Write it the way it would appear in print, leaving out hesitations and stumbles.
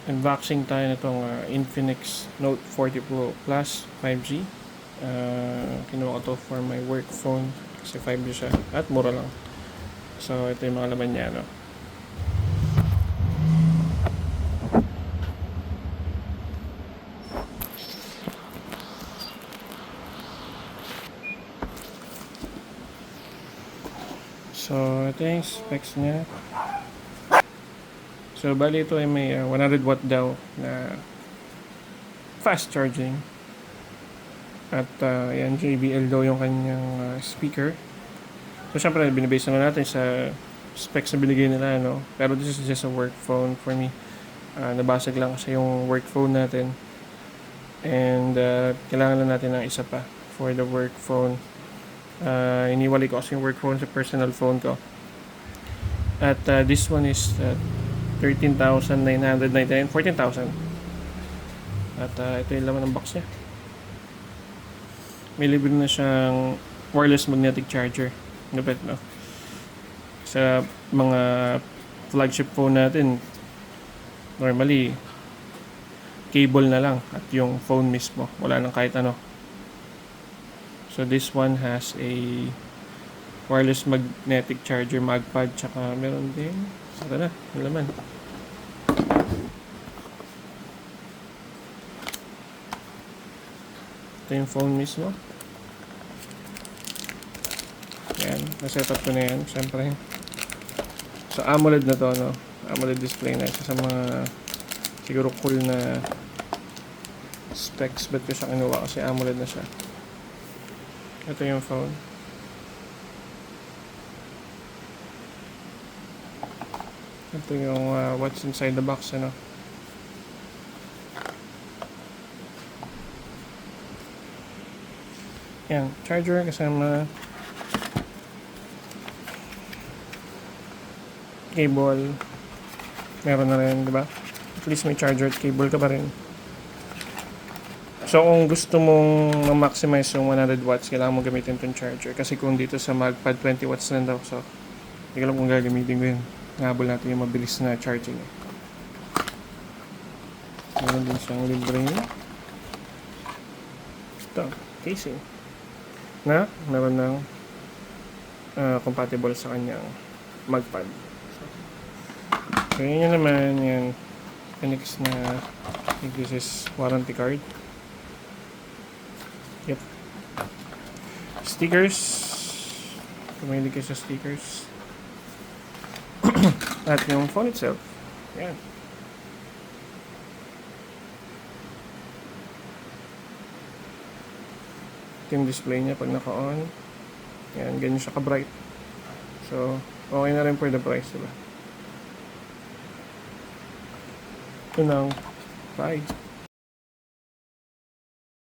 unboxing tayo nitong Infinix Note 40 Pro Plus 5G. Kinuha ko to for my work phone kasi 5G siya at mura lang. So ito yung mga laman niya, no? So ito yung specs niya. So bali ito ay may 100 watt daw na fast charging. At yan, JBL daw yung kanyang speaker. So syempre binibase naman natin sa specs na binigay nila, no? Pero this is just a work phone for me. Nabasag lang kasi yung work phone natin. And kailangan lang natin ng isa pa for the work phone. Iniwalay ko kasi yung work phone sa personal phone ko. At this one is 13,999, 14,000. At ito yung laman ng box niya. May libre na siyang wireless magnetic charger. Lupit, no? Sa mga flagship phone natin, normally cable na lang at yung phone mismo, wala nang kahit ano. So this one has a wireless magnetic charger, magpad, tsaka meron din, ito na, yung laman. Ito yung phone mismo. Yan, nasetup ko na yan, syempre. So AMOLED na to, no? AMOLED display na. Isa sa mga siguro cool na specs. Ba't ko siya kinuha? Kasi AMOLED na siya. Ito yung phone. Ito yung what's inside the box, ano? Yan, charger kasama cable. Meron na rin, di ba? At least may charger at cable ka pa rin. So kung gusto mong ma-maximize yung 100 watts, kailangan mo gamitin itong charger. Kasi kung dito sa magpad 20 watts lang daw. So hindi ko alam kung gagamitin ko yun. Ngabol natin yung mabilis na charging. Meron din siyang libre ito, casing na meron ng compatible sa kanyang magpad. So yun naman, yan Infinix na, I think this is warranty card. Yep. Stickers, kumahilig kayo sa stickers. At yung phone itself, yan. Yung display niya pag naka-on, yan, ganyan siya ka-bright. So okay na rin for the price, diba? Ito lang. Bye.